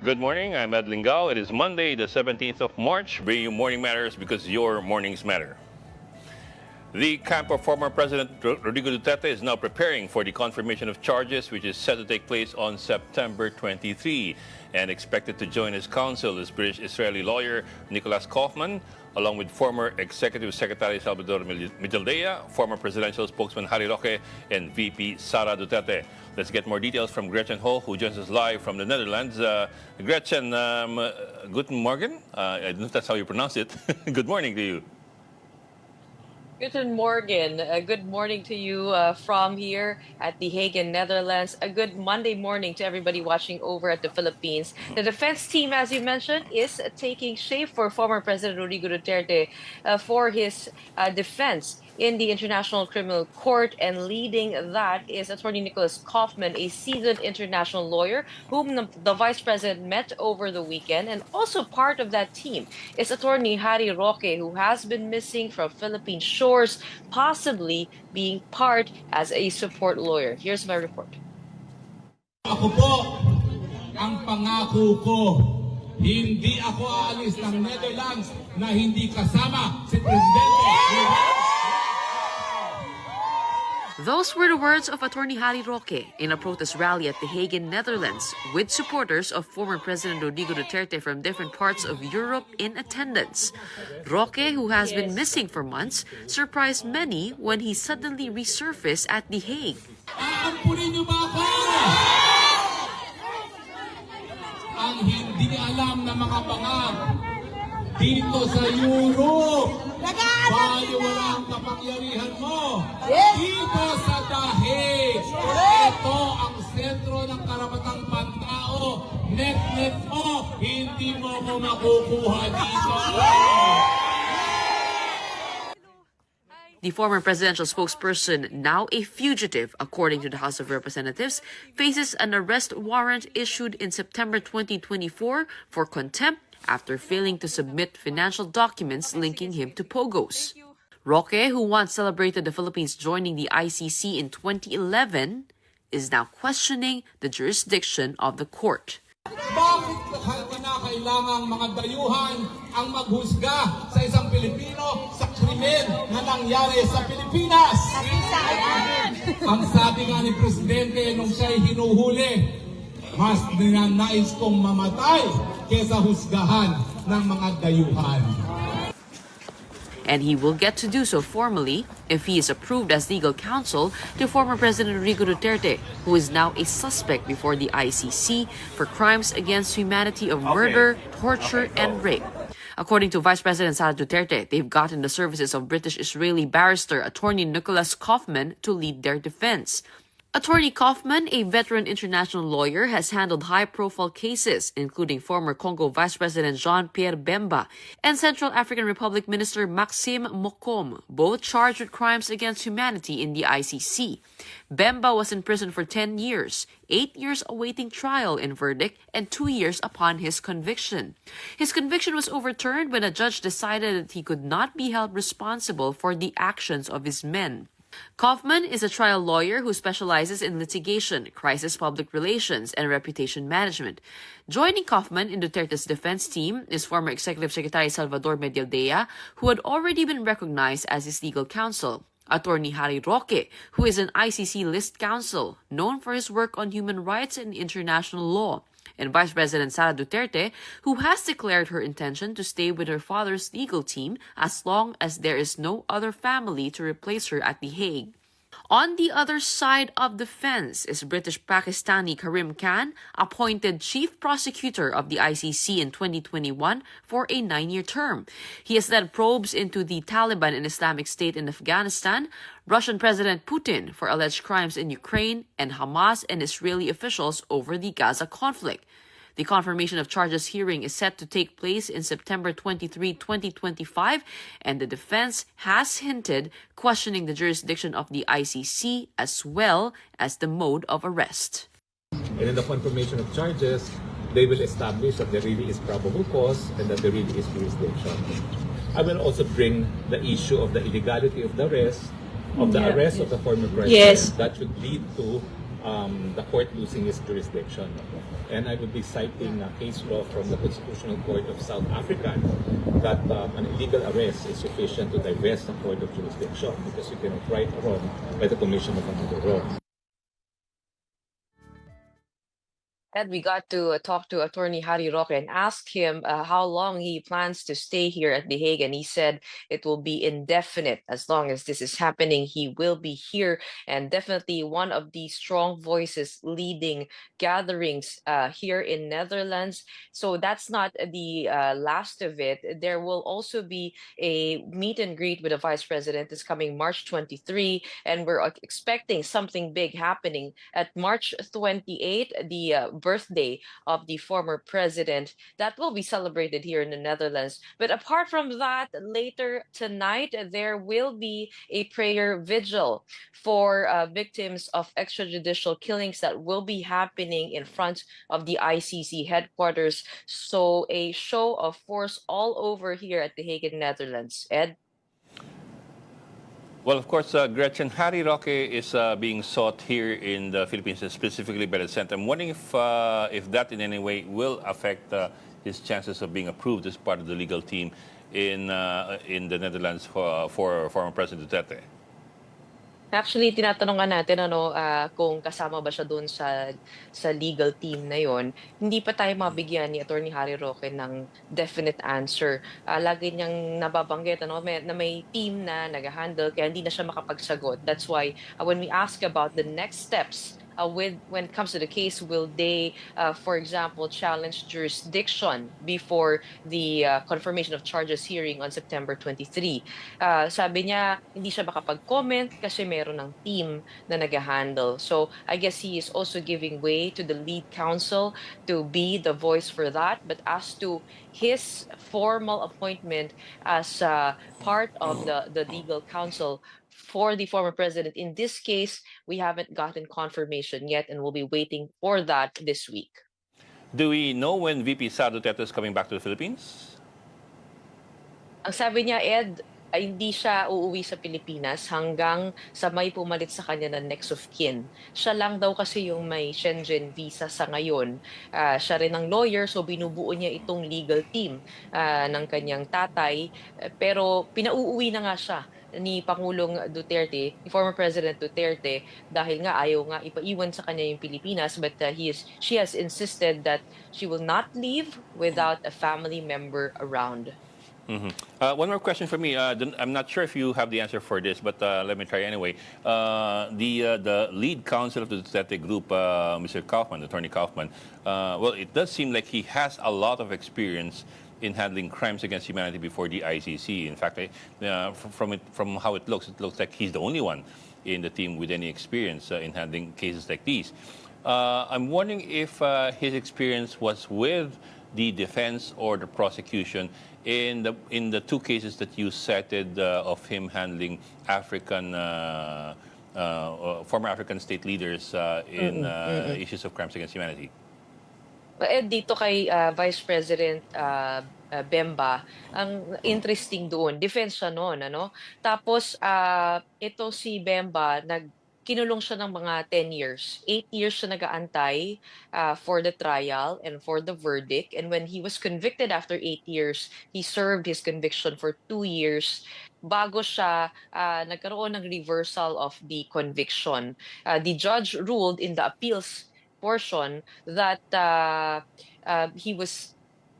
Good morning, I'm Ed Lingao. It is Monday, the 17th of March, bringing you Morning Matters because your mornings matter. The camp of former President Rodrigo Duterte is now preparing for the confirmation of charges, which is set to take place on September 23. And expected to join his counsel is British-Israeli lawyer Nicholas Kaufman, along with former Executive Secretary Salvador Mitaldea, former presidential spokesman Harry Roque, and VP Sara Duterte. Let's get more details from Gretchen Ho, who joins us live from the Netherlands. Gretchen, guten Morgen. I don't know if that's how you pronounce it. Good morning to you. Guten Morgen. Good morning to you from here at The Hague in Netherlands. A good Monday morning to everybody watching over at the Philippines. The defense team, as you mentioned, is taking shape for former President Rodrigo Duterte for his defense in the International Criminal Court, and leading that is Attorney Nicholas Kaufman, a seasoned international lawyer whom the Vice President met over the weekend. And also part of that team is Attorney Harry Roque, who has been missing from Philippine shores, possibly being part as a support lawyer. Here's my report. Ako po, ang pangako ko, hindi ako aalis ng Netherlands na hindi kasama si Presidente. Those were the words of Attorney Harry Roque in a protest rally at The Hague in Netherlands, with supporters of former President Rodrigo Duterte from different parts of Europe in attendance. Roque, who has been missing for months, surprised many when he suddenly resurfaced at The Hague. Aampunin niyo ba ako? Ang hindi alam na mga bangag dito sa Europe, bayo wala ang kapangyarihan mo. Dito sa The Hague, ito ang sentro ng karapatang pantao. Net-net mo, hindi mo ko makukuha dito. The former presidential spokesperson, now a fugitive according to the House of Representatives, faces an arrest warrant issued in September 2024 for contempt after failing to submit financial documents linking him to Pogos. Roque, who once celebrated the Philippines joining the ICC in 2011, is now questioning the jurisdiction of the court. Bakit kinakailangang mga dayuhan ang maghusga sa isang Pilipino sa krimen na nangyari sa Pilipinas? Ang sabi nga ni Presidente nung siya'y hinuhuli, mas ninanais kong mamatay kesa husgahan ng mga dayuhan. And he will get to do so formally if he is approved as legal counsel to former President Rodrigo Duterte, who is now a suspect before the ICC for crimes against humanity of murder, torture, and rape. According to Vice President Sara Duterte, they've gotten the services of British-Israeli barrister Attorney Nicholas Kaufman to lead their defense. Attorney Kaufman, a veteran international lawyer, has handled high-profile cases, including former Congo Vice President Jean-Pierre Bemba and Central African Republic Minister Maxime Mokom, both charged with crimes against humanity in the ICC. Bemba was in prison for 10 years, 8 years awaiting trial and verdict, and 2 years upon his conviction. His conviction was overturned when a judge decided that he could not be held responsible for the actions of his men. Kaufman is a trial lawyer who specializes in litigation, crisis public relations, and reputation management. Joining Kaufman in Duterte's defense team is former Executive Secretary Salvador Mitaldea, who had already been recognized as his legal counsel. Attorney Harry Roque, who is an ICC list counsel, known for his work on human rights and international law. And Vice President Sara Duterte, who has declared her intention to stay with her father's legal team as long as there is no other family to replace her at The Hague. On the other side of the fence is British-Pakistani Karim Khan, appointed chief prosecutor of the ICC in 2021 for a 9-year term. He has led probes into the Taliban and Islamic State in Afghanistan, Russian President Putin for alleged crimes in Ukraine, and Hamas and Israeli officials over the Gaza conflict. The confirmation of charges hearing is set to take place in September 23, 2025, and the defense has hinted questioning the jurisdiction of the ICC as well as the mode of arrest. And in the confirmation of charges, they will establish that there really is probable cause and that there really is jurisdiction. I will also bring the issue of the illegality of the arrest, of the former president. Yes. That should lead to the court losing its jurisdiction. And I would be citing case law from the Constitutional Court of South Africa that an illegal arrest is sufficient to divest the court of jurisdiction because you cannot right a wrong by the commission of another wrong. And we got to talk to Attorney Harry Roque and ask him how long he plans to stay here at The Hague. And he said it will be indefinite. As long as this is happening, he will be here. And definitely one of the strong voices leading gatherings here in Netherlands. So that's not the last of it. There will also be a meet and greet with the Vice President this coming March 23. And we're expecting something big happening at March 28, the birthday of the former president. That will be celebrated here in the Netherlands. But apart from that, later tonight, there will be a prayer vigil for victims of extrajudicial killings that will be happening in front of the ICC headquarters. So a show of force all over here at The Hague in Netherlands. Ed? Well, of course, Gretchen, Harry Roque is being sought here in the Philippines, specifically by the Senate. I'm wondering if that in any way will affect his chances of being approved as part of the legal team in the Netherlands for former President Duterte. Actually, tinatanong nga natin kung kasama ba siya doon sa legal team na yon. Hindi pa tayo mabigyan ni Attorney Harry Roque ng definite answer. Lagi niyang nababanggit na may team na nag-handle kaya hindi na siya makapagsagot. That's why when we ask about the next steps when it comes to the case, will they, for example, challenge jurisdiction before the confirmation of charges hearing on September 23? Sabi niya, hindi siya makapag-comment kasi meron ng team na nag-handle. So I guess he is also giving way to the lead counsel to be the voice for that. But as to his formal appointment as part of the legal counsel for the former president, in this case, we haven't gotten confirmation yet, and we'll be waiting for that this week. Do we know when VP Sara Duterte is coming back to the Philippines? Ang sabi niya, Ed, hindi siya uuwi sa Pilipinas hanggang sa may pumalit sa kanya na next of kin. Siya lang daw kasi yung may Schengen visa sa ngayon. Siya rin ang lawyer, so binubuo niya itong legal team ng kanyang tatay. Pero pinauuwi na nga siya ni Pangulong Duterte, ni former President Duterte, dahil nga ayaw nga ipaiwan sa kanya yung Pilipinas, but she has insisted that she will not leave without a family member around. Mm-hmm. One more question for me. I'm not sure if you have the answer for this, but let me try anyway. The lead counsel of the Duterte group, Mr. Kaufman, Attorney Kaufman, well, it does seem like he has a lot of experience in handling crimes against humanity before the ICC. In fact, from how it looks like he's the only one in the team with any experience in handling cases like these. I'm wondering if his experience was with the defense or the prosecution in the two cases that you cited of him handling former African state leaders in issues of crimes against humanity. Dito kay Vice President Bemba, ang interesting doon, defense siya noon, ano? Tapos ito si Bemba, kinulong siya ng mga 10 years. 8 years siya nag-aantay for the trial and for the verdict. And when he was convicted after 8 years, he served his conviction for 2 years bago siya nagkaroon ng reversal of the conviction. The judge ruled in the appeals portion that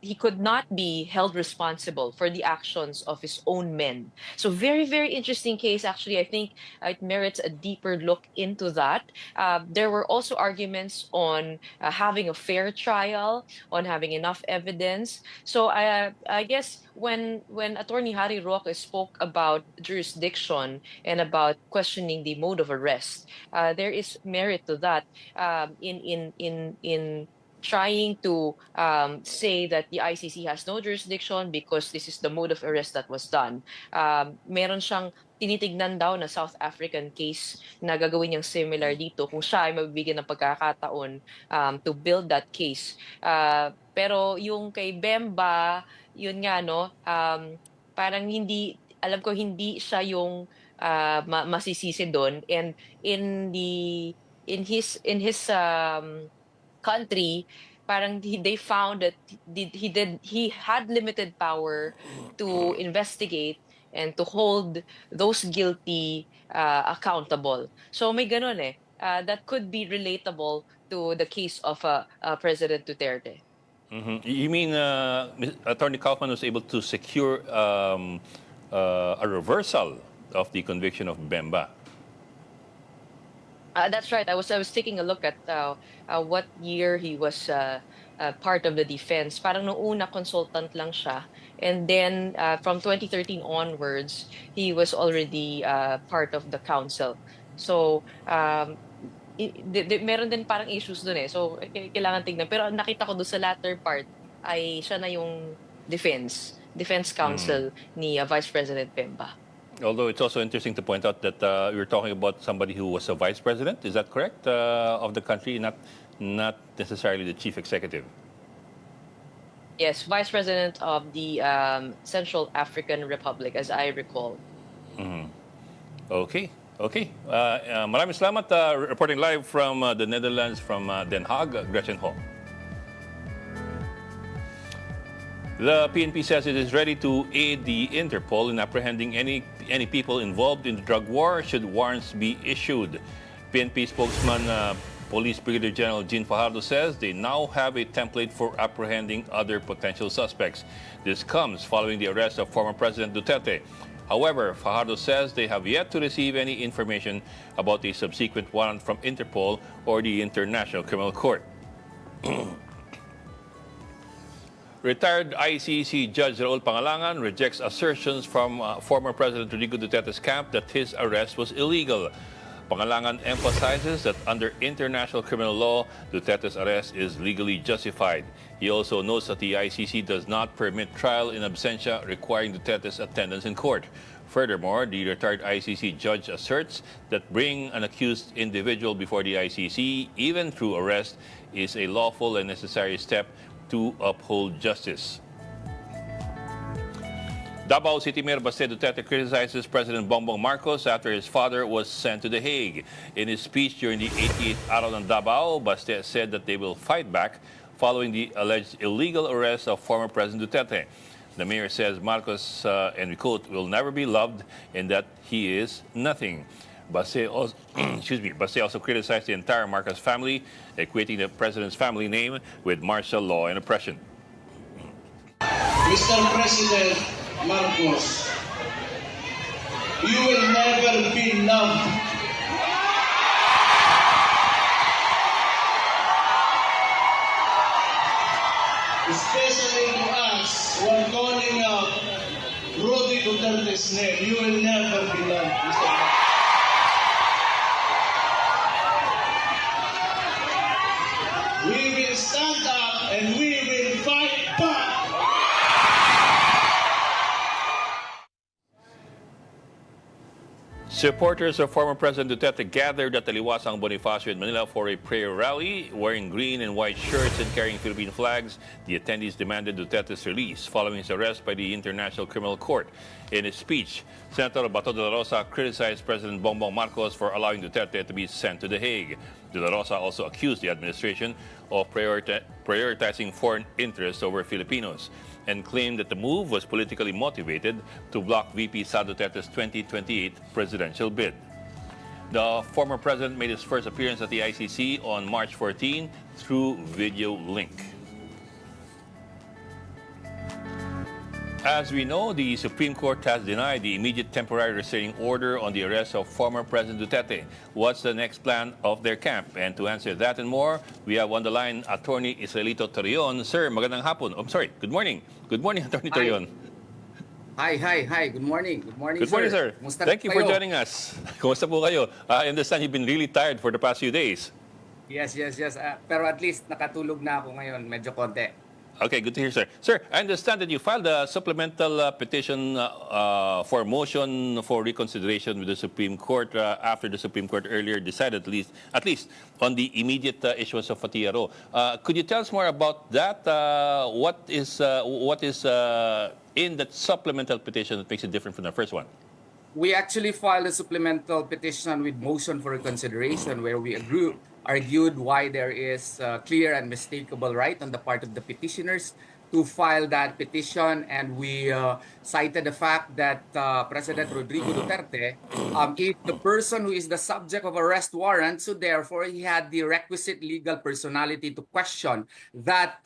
he could not be held responsible for the actions of his own men. So very, very interesting case. Actually, I think it merits a deeper look into that. There were also arguments on having a fair trial, on having enough evidence. So I guess when Attorney Harry Roque spoke about jurisdiction and about questioning the mode of arrest, there is merit to that in trying to say that the ICC has no jurisdiction because this is the mode of arrest that was done. Meron siyang tinitignan daw na South African case na gagawin niyang similar dito kung siya ay mabibigyan ng pagkakataon to build that case. Pero yung kay Bemba, yun nga, no, parang alam ko hindi siya yung masisisi doon. And in the in his country, parang they found that he had limited power to investigate and to hold those guilty accountable. So may ganun eh. That could be relatable to the case of President Duterte. You mean Attorney Kaufman was able to secure a reversal of the conviction of Bemba? That's right. I was taking a look at what year he was part of the defense. Parang nung una consultant lang siya, and then from 2013 onwards, he was already part of the council. So meron din parang issues dun eh. So kailangan tignan. Pero ang nakita ko doon sa latter part ay siya na yung defense counsel ni Vice President Bemba. Although it's also interesting to point out that we're talking about somebody who was a vice president, is that correct, of the country, not necessarily the chief executive? Yes, Vice President of the Central African Republic, as I recall. Okay. Maraming salamat. Reporting live from the Netherlands, from Den Haag, Gretchen Ho. The PNP says it is ready to aid the Interpol in apprehending any people involved in the drug war should warrants be issued. PNP spokesman Police Brigadier General Jean Fajardo says they now have a template for apprehending other potential suspects. This comes following the arrest of former President Duterte. However, Fajardo says they have yet to receive any information about a subsequent warrant from Interpol or the International Criminal Court. Retired ICC Judge Raul Pangalangan rejects assertions from former President Rodrigo Duterte's camp that his arrest was illegal. Pangalangan emphasizes that under international criminal law, Duterte's arrest is legally justified. He also notes that the ICC does not permit trial in absentia requiring Duterte's attendance in court. Furthermore, the retired ICC judge asserts that bringing an accused individual before the ICC, even through arrest, is a lawful and necessary step to uphold justice. Davao City Mayor Baste Duterte criticizes President Bongbong Marcos after his father was sent to The Hague. In his speech during the 88th Araw ng Davao, Baste said that they will fight back following the alleged illegal arrest of former President Duterte. The mayor says Marcos, and we quote, will never be loved and that he is nothing. Baste also, Baste also criticized the entire Marcos family, equating the president's family name with martial law and oppression. Mr. President Marcos, you will never be loved. Especially to us who are calling out Rudy Duterte's name, you will never be loved, Mr. Marcos. We will stand up and we will fight back. Supporters of former President Duterte gathered at Taliwasang Bonifacio in Manila for a prayer rally. Wearing green and white shirts and carrying Philippine flags, the attendees demanded Duterte's release following his arrest by the International Criminal Court. In his speech, Senator Bato de la Rosa criticized President Bongbong Marcos for allowing Duterte to be sent to The Hague. De la Rosa also accused the administration of prioritizing foreign interests over Filipinos and claimed that the move was politically motivated to block VP Sara Duterte's 2028 presidential bid. The former president made his first appearance at the ICC on March 14 through video link. As we know, the Supreme Court has denied the immediate temporary restraining order on the arrest of former President Duterte. What's the next plan of their camp? And to answer that and more, we have on the line Attorney Israelito Torion. Sir, magandang hapon. I'm sorry, good morning. Good morning, Attorney Torion. Hi. Good morning. Good morning, Good morning, sir. Kumusta Thank you for kayo? joining us. Kumusta po kayo? I understand you've been really tired for the past few days. Yes. Pero at least nakatulog na ako ngayon, medyo konti. Okay, good to hear, sir. Sir, I understand that you filed a supplemental petition for motion for reconsideration with the Supreme Court after the Supreme Court earlier decided at least on the immediate issuance of FATIA-RO. Could you tell us more about that? What is in that supplemental petition that makes it different from the first one? We actually filed a supplemental petition with motion for reconsideration where we argued why there is clear and mistakable right on the part of the petitioners to file that petition, and we cited the fact that President Rodrigo Duterte is the person who is the subject of arrest warrant, so therefore he had the requisite legal personality to question that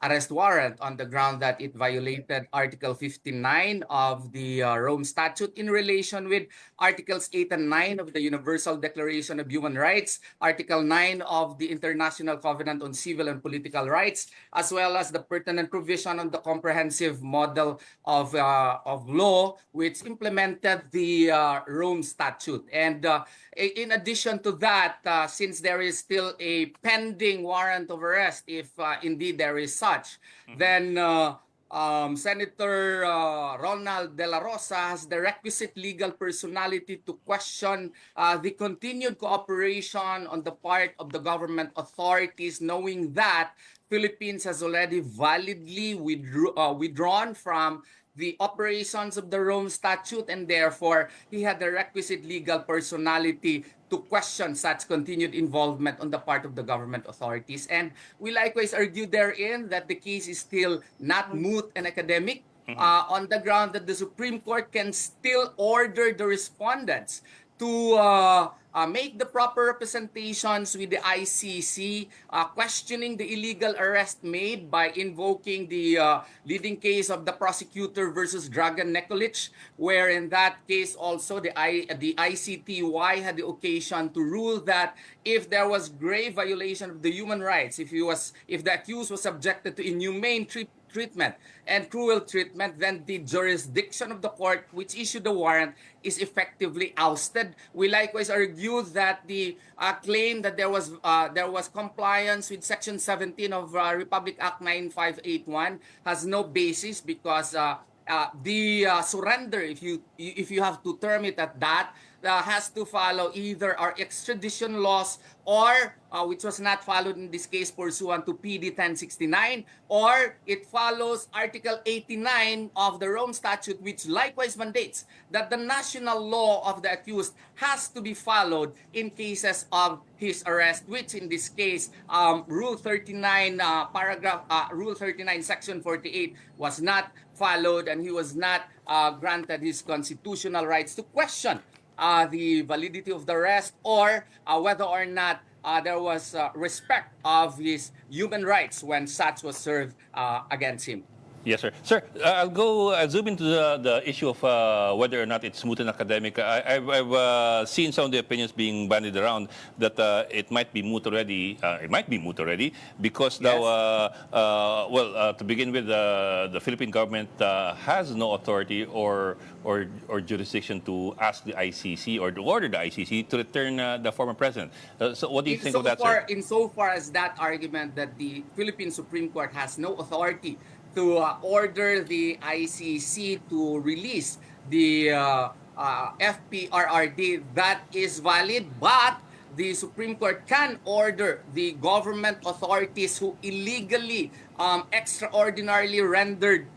arrest warrant on the ground that it violated Article 59 of the Rome Statute in relation with Articles 8 and 9 of the Universal Declaration of Human Rights, Article 9 of the International Covenant on Civil and Political Rights, as well as the pertinent provision on the comprehensive model of law which implemented the Rome Statute. And in addition to that, since there is still a pending warrant of arrest, if indeed there is such, then Senator Ronald De La Rosa has the requisite legal personality to question the continued cooperation on the part of the government authorities, knowing that Philippines has already validly withdrawn from the operations of the Rome Statute, and therefore he had the requisite legal personality to question such continued involvement on the part of the government authorities. And we likewise argue therein that the case is still not moot and academic, on the ground that the Supreme Court can still order the respondents to make the proper representations with the ICC, questioning the illegal arrest made by invoking the leading case of the prosecutor versus Dragan Nikolic, where in that case also the ICTY had the occasion to rule that if there was grave violation of the human rights, if the accused was subjected to inhumane treatment and cruel treatment, then the jurisdiction of the court which issued the warrant is effectively ousted. We likewise argued that the claim that there was compliance with Section 17 of Republic Act 9581 has no basis, because the surrender, if you have to term it at that, has to follow either our extradition laws or which was not followed in this case pursuant to PD 1069, or it follows Article 89 of the Rome Statute, which likewise mandates that the national law of the accused has to be followed in cases of his arrest, which in this case Rule 39 Rule 39 Section 48 was not followed, and he was not granted his constitutional rights to question the validity of the arrest, or whether or not there was respect of his human rights when such was served against him. Yes, sir. Sir, I'll zoom into the issue of whether or not it's moot and academic. I've seen some of the opinions being bandied around that it might be moot already. It might be moot already because Yes. now, to begin with, the Philippine government has no authority or jurisdiction to ask the ICC or to order the ICC to return the former president. So, what do you think of that, sir? Insofar as that argument that the Philippine Supreme Court has no authority to order the ICC to release the FPRRD, that is valid, but the Supreme Court can order the government authorities who illegally, extraordinarily rendered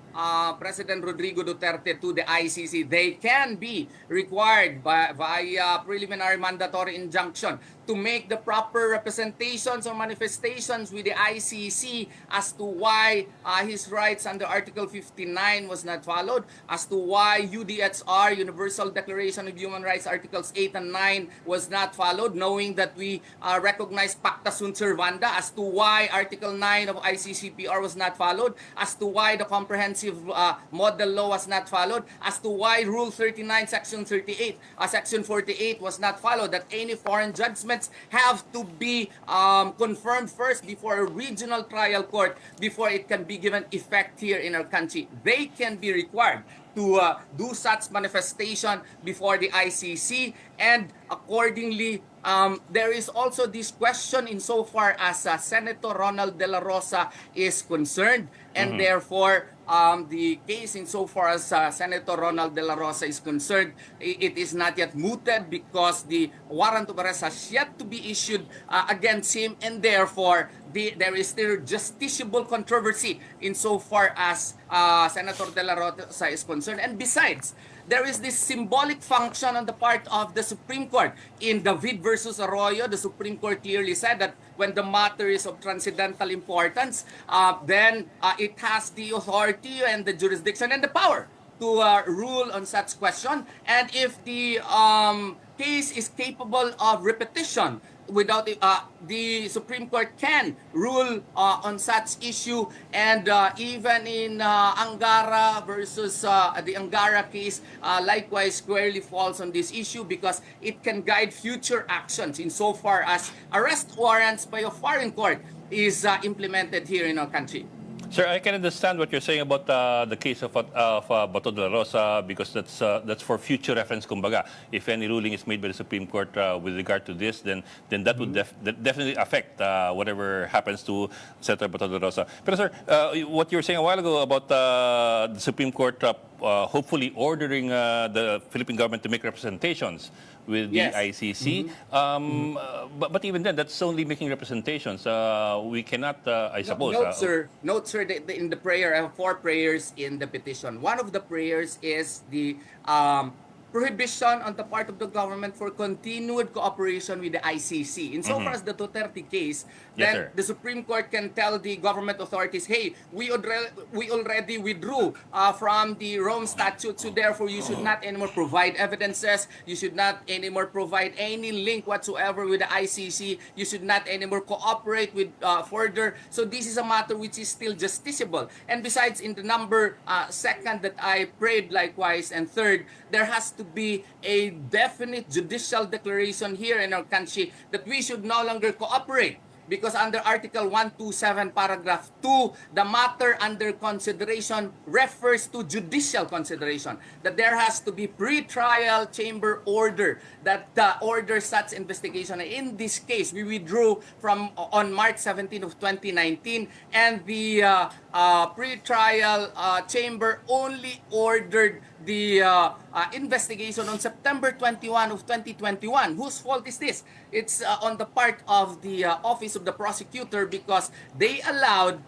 President Rodrigo Duterte to the ICC. They can be required via preliminary mandatory injunction to make the proper representations or manifestations with the ICC as to why his rights under Article 59 was not followed, as to why UDHR, Universal Declaration of Human Rights, Articles 8 and 9 was not followed, knowing that we recognize Pacta Sunt Servanda, as to why Article 9 of ICCPR was not followed, as to why the comprehensive model law was not followed, as to why Rule 39, Section 38, Section 48 was not followed, that any foreign judgments have to be confirmed first before a regional trial court before it can be given effect here in our country. They can be required to do such manifestation before the ICC, and accordingly, there is also this question insofar as Senator Ronald De La Rosa is concerned, and therefore the case insofar as Senator Ronald De La Rosa is concerned, it is not yet mooted because the warrant of arrest has yet to be issued against him, and therefore there is still justiciable controversy insofar as Senator De La Rosa is concerned. And besides, there is this symbolic function on the part of the Supreme Court. In David versus Arroyo, the Supreme Court clearly said that when the matter is of transcendental importance, then it has the authority and the jurisdiction and the power to rule on such question. And if the case is capable of repetition, without the Supreme Court can rule on such issue. And even in Angara versus the Angara case, likewise squarely falls on this issue because it can guide future actions insofar as arrest warrants by a foreign court is implemented here in our country. Sir, I can understand what you're saying about the case of Bato de la Rosa because that's for future reference, kumbaga. If any ruling is made by the Supreme Court with regard to this, then that would definitely affect whatever happens to Senator Bato de la Rosa. But sir, what you were saying a while ago about the Supreme Court hopefully ordering the Philippine government to make representations with the ICC. But even then, that's only making representations. We cannot, I suppose. Note, sir, in the prayer, I have 4 prayers in the petition. One of the prayers is the prohibition on the part of the government for continued cooperation with the ICC. Insofar as the Duterte case, then the Supreme Court can tell the government authorities, hey, we already withdrew from the Rome Statute, so therefore you should not anymore provide evidences, you should not anymore provide any link whatsoever with the ICC, you should not anymore cooperate with further. So this is a matter which is still justiciable. And besides, in the number second that I prayed likewise, and third, there has to be a definite judicial declaration here in our country that we should no longer cooperate. Because under Article 127, Paragraph 2, the matter under consideration refers to judicial consideration. That there has to be pre-trial chamber order that orders such investigation. In this case, we withdrew from on March 17 of 2019, and the pre-trial chamber only ordered the investigation on September 21 of 2021. Whose fault is this? It's on the part of the Office of the Prosecutor because they allowed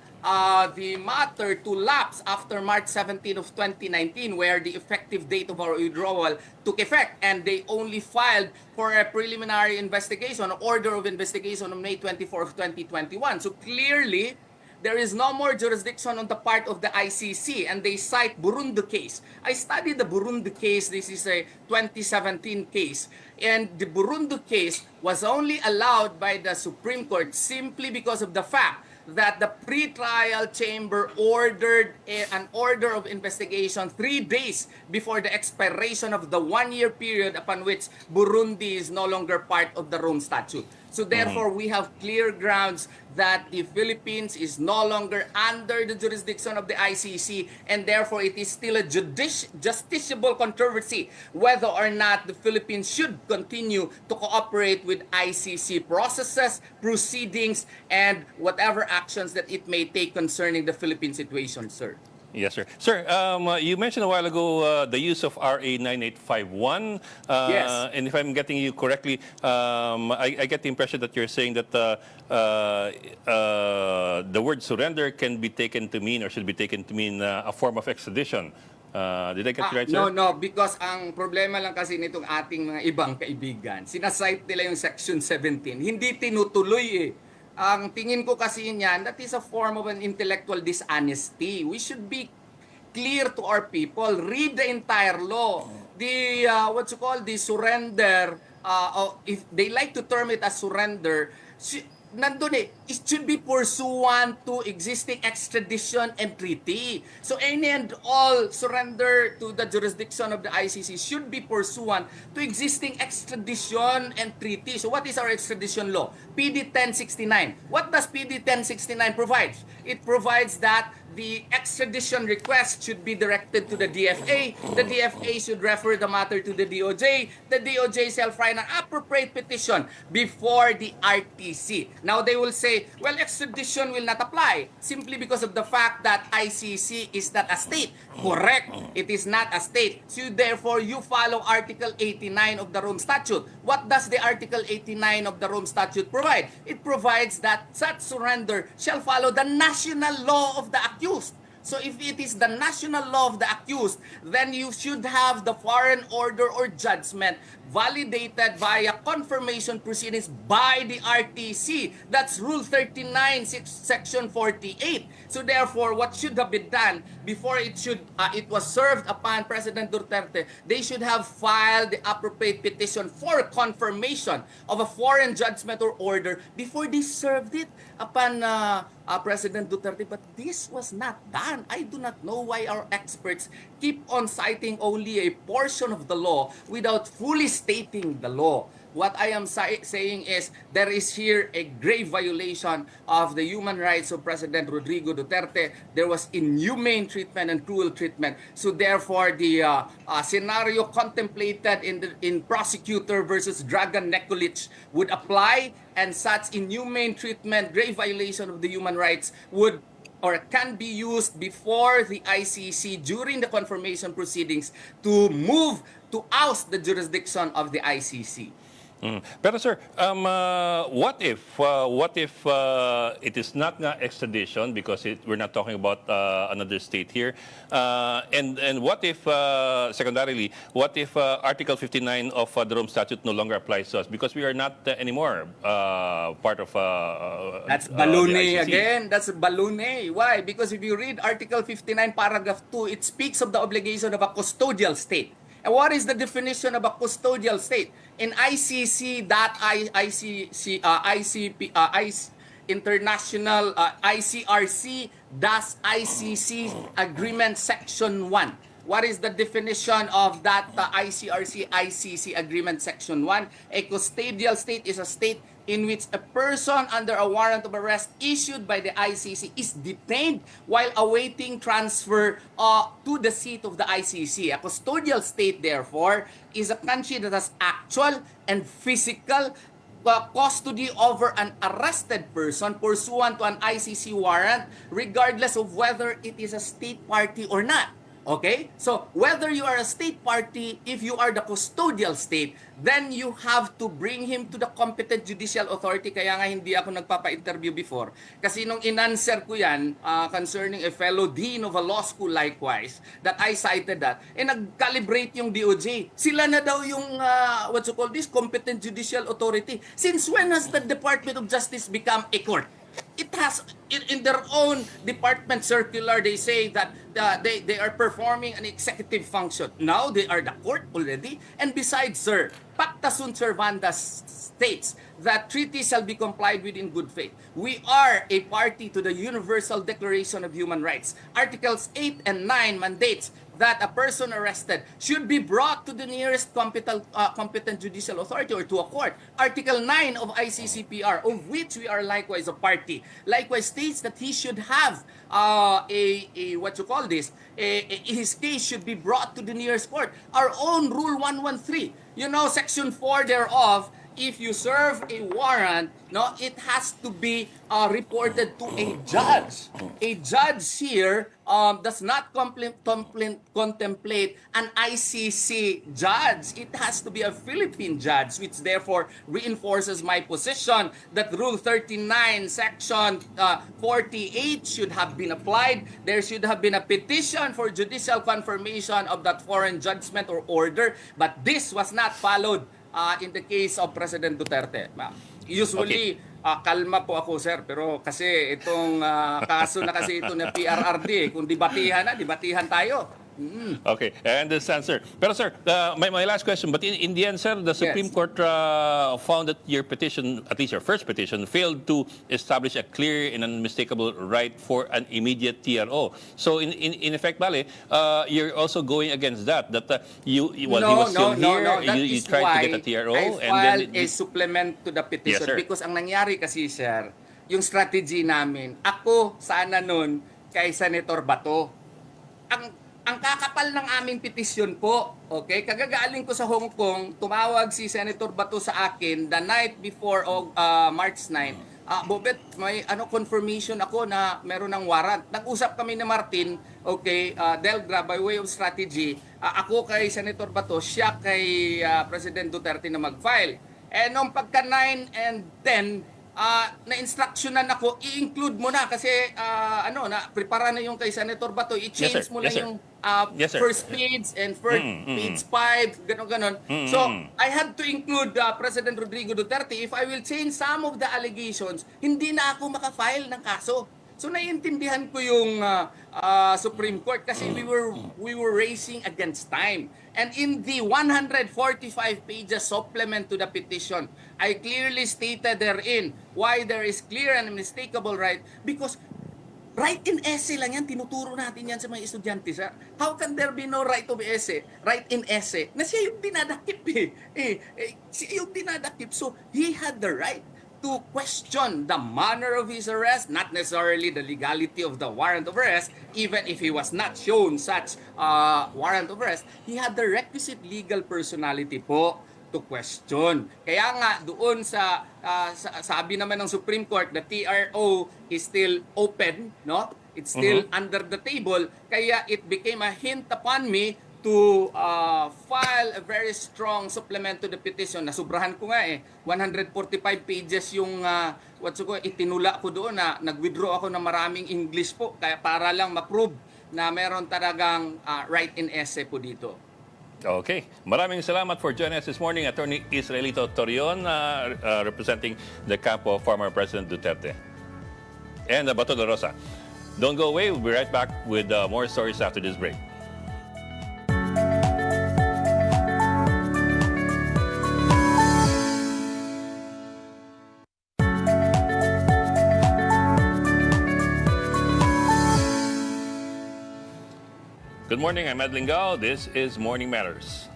the matter to lapse after March 17 of 2019, where the effective date of our withdrawal took effect, and they only filed for a preliminary investigation, order of investigation on May 24 of 2021. So clearly, there is no more jurisdiction on the part of the ICC, and they cite Burundi case. I studied the Burundi case. This is a 2017 case. And the Burundi case was only allowed by the Supreme Court simply because of the fact that the pre-trial chamber ordered an order of investigation 3 days before the expiration of the 1-year period upon which Burundi is no longer part of the Rome Statute. So therefore, we have clear grounds that the Philippines is no longer under the jurisdiction of the ICC, and therefore it is still a justiciable controversy whether or not the Philippines should continue to cooperate with ICC processes, proceedings, and whatever actions that it may take concerning the Philippine situation, sir. Yes, sir. Sir, you mentioned a while ago the use of RA 9851. Yes. And if I'm getting you correctly, I get the impression that you're saying that the word surrender can be taken to mean or should be taken to mean a form of extradition. Did I get you right, sir? No, because ang problema lang kasi nitong ating mga ibang kaibigan, sinasite nila yung Section 17, hindi tinutuloy eh. Ang tingin ko kasi niyan, that is a form of an intellectual dishonesty. We should be clear to our people. Read the entire law. The, the surrender, if they like to term it as surrender, nandun eh, it should be pursuant to existing extradition and treaty. So any and all surrender to the jurisdiction of the ICC should be pursuant to existing extradition and treaty. So what is our extradition law? PD 1069. What does PD 1069 provide? It provides that the extradition request should be directed to the DFA. The DFA should refer the matter to the DOJ. The DOJ shall file an appropriate petition before the RTC. Now they will say, well, extradition will not apply simply because of the fact that ICC is not a state. Correct. It is not a state. So therefore, you follow Article 89 of the Rome Statute. What does the Article 89 of the Rome Statute provide? It provides that such surrender shall follow the national law of the accused. So if it is the national law of the accused, then you should have the foreign order or judgment validated via confirmation proceedings by the RTC. That's Rule 39, Section 48. So therefore, what should have been done before it was served upon President Duterte, they should have filed the appropriate petition for confirmation of a foreign judgment or order before they served it upon President Duterte. But this was not done. I do not know why our experts keep on citing only a portion of the law without fully stating the law. What I am saying is there is here a grave violation of the human rights of President Rodrigo Duterte. There was inhumane treatment and cruel treatment. So therefore, the scenario contemplated in Prosecutor versus Dragan Nikolic would apply, and such inhumane treatment, grave violation of the human rights would or can be used before the ICC during the confirmation proceedings to move to oust the jurisdiction of the ICC. Pero sir, what if it is not na extradition because we're not talking about another state here, and what if secondarily, what if Article 59 of the Rome Statute no longer applies to us because we are not anymore part of That's the baloney ICC? again. That's baloney. Why? Because if you read Article 59, Paragraph 2, it speaks of the obligation of a custodial state. And what is the definition of a custodial state? In International ICRC-ICC Agreement Section 1. What is the definition of that ICRC-ICC Agreement Section 1? A custodial state is a state in which a person under a warrant of arrest issued by the ICC is detained while awaiting transfer to the seat of the ICC. A custodial state, therefore, is a country that has actual and physical custody over an arrested person pursuant to an ICC warrant, regardless of whether it is a state party or not. Okay? So, whether you are a state party, if you are the custodial state, then you have to bring him to the competent judicial authority. Kaya nga hindi ako nagpapa-interview before. Kasi nung in-answer ko yan, concerning a fellow dean of a law school likewise, that I cited that, nag-calibrate yung DOJ. Sila na daw yung, competent judicial authority. Since when has the Department of Justice become a court? It has, in their own department circular, they say that they are performing an executive function. Now they are the court already. And besides, sir, Pacta sunt servanda states that treaties shall be complied with in good faith. We are a party to the Universal Declaration of Human Rights. Articles 8 and 9 mandates that a person arrested should be brought to the nearest competent judicial authority or to a court. Article 9 of ICCPR, of which we are likewise a party, likewise states that he should have his case should be brought to the nearest court. Our own Rule 113, Section 4 thereof, if you serve a warrant, it has to be reported to a judge. A judge here does not contemplate an ICC judge. It has to be a Philippine judge, which therefore reinforces my position that Rule 39, Section 48 should have been applied. There should have been a petition for judicial confirmation of that foreign judgment or order, but this was not followed in the case of President Duterte. Usually, kalma po ako, sir, pero kasi itong kaso na kasi ito na PRRD, kung dibatihan tayo. Okay, I understand, sir. Pero sir, my last question, but in the end, sir, the Supreme Court found that your petition, at least your first petition, failed to establish a clear and unmistakable right for an immediate TRO. So in effect, Bale, you're also going against that he was still here, you tried to get a TRO. I and filed then a supplement to the petition. Yes, sir. Because ang nangyari kasi, sir, yung strategy namin, ako sana nun kay Senator Bato. Ang kakapal ng aming petisyon po, okay? Kagagaling ko sa Hong Kong, tumawag si Senator Bato sa akin the night before March 9. Bobet, may confirmation ako na meron ng warrant. Nag-usap kami ni Martin, okay, Delgra, by way of strategy. Ako kay Senator Bato, siya kay President Duterte na mag-file. And nung pagka 9 and 10, na-instructionan ako, i-include mo na kasi prepara na yung kay Senator Bato, i-change Yes, sir. mo Yes, lang sir. yung Yes, sir. first page and first page 5, ganon. So, I had to include President Rodrigo Duterte. If I will change some of the allegations, hindi na ako makafile ng kaso. So naiintindihan ko yung Supreme Court kasi we were racing against time. And in the 145 pages supplement to the petition, I clearly stated therein why there is clear and unmistakable right, because right in essay lang yan, tinuturo natin yan sa mga estudyante. How can there be no right of essay? Right in essay. Na siya yung dinadakip siya yung dinadakip. So, he had the right to question the manner of his arrest, not necessarily the legality of the warrant of arrest, even if he was not shown such warrant of arrest. He had the requisite legal personality po to question. Kaya nga doon sa sabi naman ng Supreme Court, the TRO is still open, no? It's still under the table. Kaya it became a hint upon me to file a very strong supplement to the petition. Nasubrahan ko nga 145 pages yung itinula ko doon na nag-withdraw ako ng maraming English po kaya para lang ma-prove na meron talagang right in essay po dito. Okay. Maraming salamat for joining us this morning, Attorney Israelito Torion, representing the camp of former President Duterte. And Bato de Rosa. Don't go away. We'll be right back with more stories after this break. Good morning, I'm Ed Lingao. This is Morning Matters.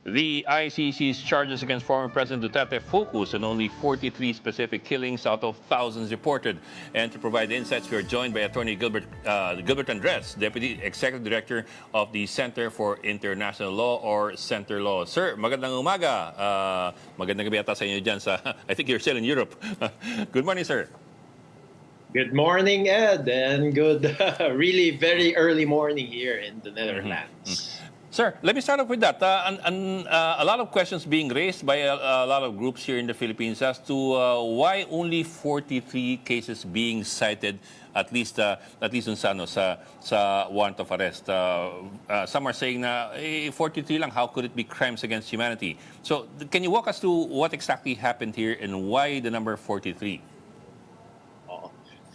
The ICC's charges against former President Duterte focus on only 43 specific killings out of thousands reported. And to provide insights, we are joined by Attorney Gilbert Andres, Deputy Executive Director of the Center for International Law, or Center Law. Sir, magandang umaga. Magandang gabi ata sa inyo dyan sa, I think you're still in Europe. Good morning, sir. Good morning, Ed, and good, really very early morning here in the Netherlands. Sir, let me start off with that. A lot of questions being raised by a lot of groups here in the Philippines as to why only 43 cases being cited, at least sa warrant of arrest. Some are saying na 43 lang, how could it be crimes against humanity? So, can you walk us through what exactly happened here and why the number 43?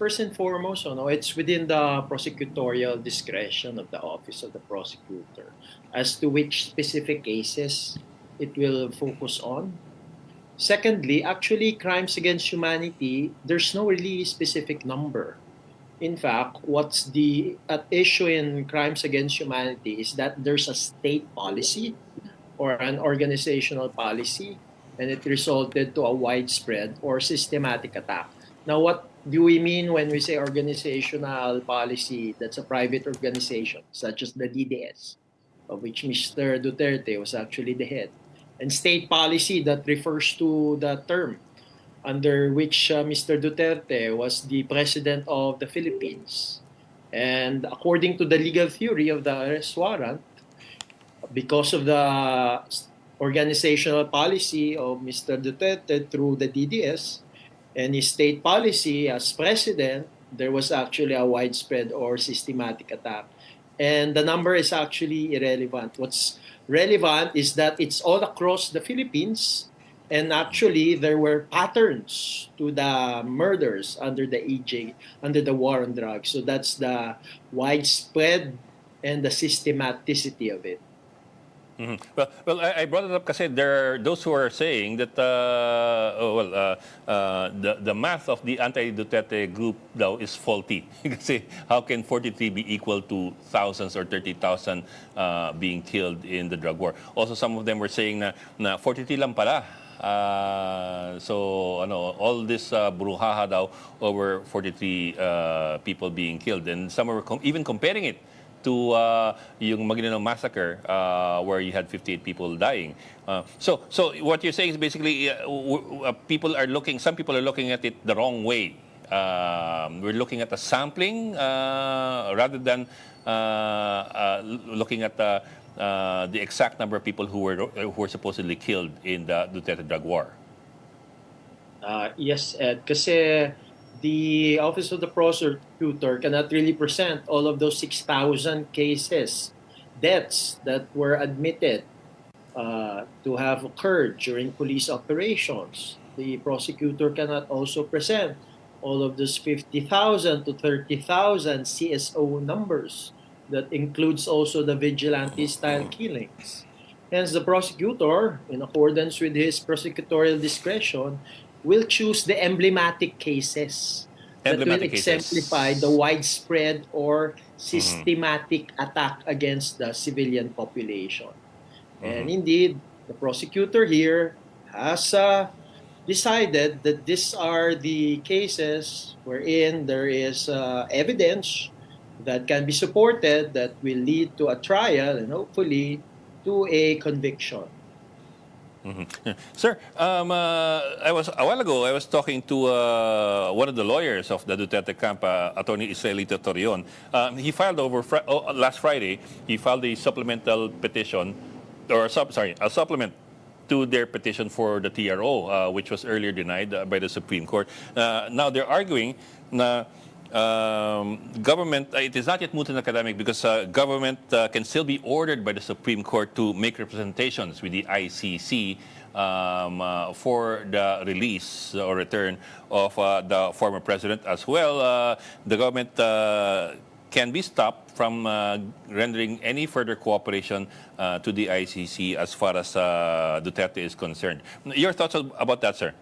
First and foremost, it's within the prosecutorial discretion of the Office of the Prosecutor as to which specific cases it will focus on. Secondly, actually, crimes against humanity, there's no really specific number. In fact, what's at issue in crimes against humanity is that there's a state policy or an organizational policy, and it resulted to a widespread or systematic attack. Now, what do we mean when we say organizational policy? That's a private organization, such as the DDS, of which Mr. Duterte was actually the head. And state policy, that refers to the term under which Mr. Duterte was the president of the Philippines. And according to the legal theory of the arrest warrant, because of the organizational policy of Mr. Duterte through the DDS, and his state policy as president, there was actually a widespread or systematic attack. And the number is actually irrelevant. What's relevant is that it's all across the Philippines, and actually there were patterns to the murders under the EJ, under the war on drugs. So that's the widespread and the systematicity of it. Mm-hmm. Well, I brought it up kasi there are those who are saying that the math of the anti-Duterte group daw is faulty. Kasi how can 43 be equal to thousands or 30,000 being killed in the drug war? Also, some of them were saying na 43 lang pala. So all this brouhaha daw over 43 people being killed, and some were even comparing it to yung Maguindanao massacre where you had 58 people dying. So what you're saying is basically some people are looking at it the wrong way. We're looking at a sampling rather than looking at the exact number of people who were supposedly killed in the Duterte drug war. Yes, Ed, kasi the Office of the Prosecutor cannot really present all of those 6,000 deaths that were admitted to have occurred during police operations. The prosecutor cannot also present all of those 50,000 to 30,000 CSO numbers. That includes also the vigilante-style killings. Hence, the prosecutor, in accordance with his prosecutorial discretion, will choose the emblematic cases that will exemplify the widespread or systematic attack against the civilian population. And indeed, the prosecutor here has decided that these are the cases wherein there is evidence that can be supported that will lead to a trial and hopefully to a conviction. Sir, a while ago I was talking to one of the lawyers of the Duterte camp, Attorney Israelito Torion. He filed last Friday. He filed a supplemental petition, a supplement to their petition for the TRO, which was earlier denied by the Supreme Court. Now they're arguing na government, it is not yet moot and academic because government can still be ordered by the Supreme Court to make representations with the ICC for the release or return of the former president as well. The government can be stopped from rendering any further cooperation to the ICC as far as Duterte is concerned. Your thoughts about that, sir?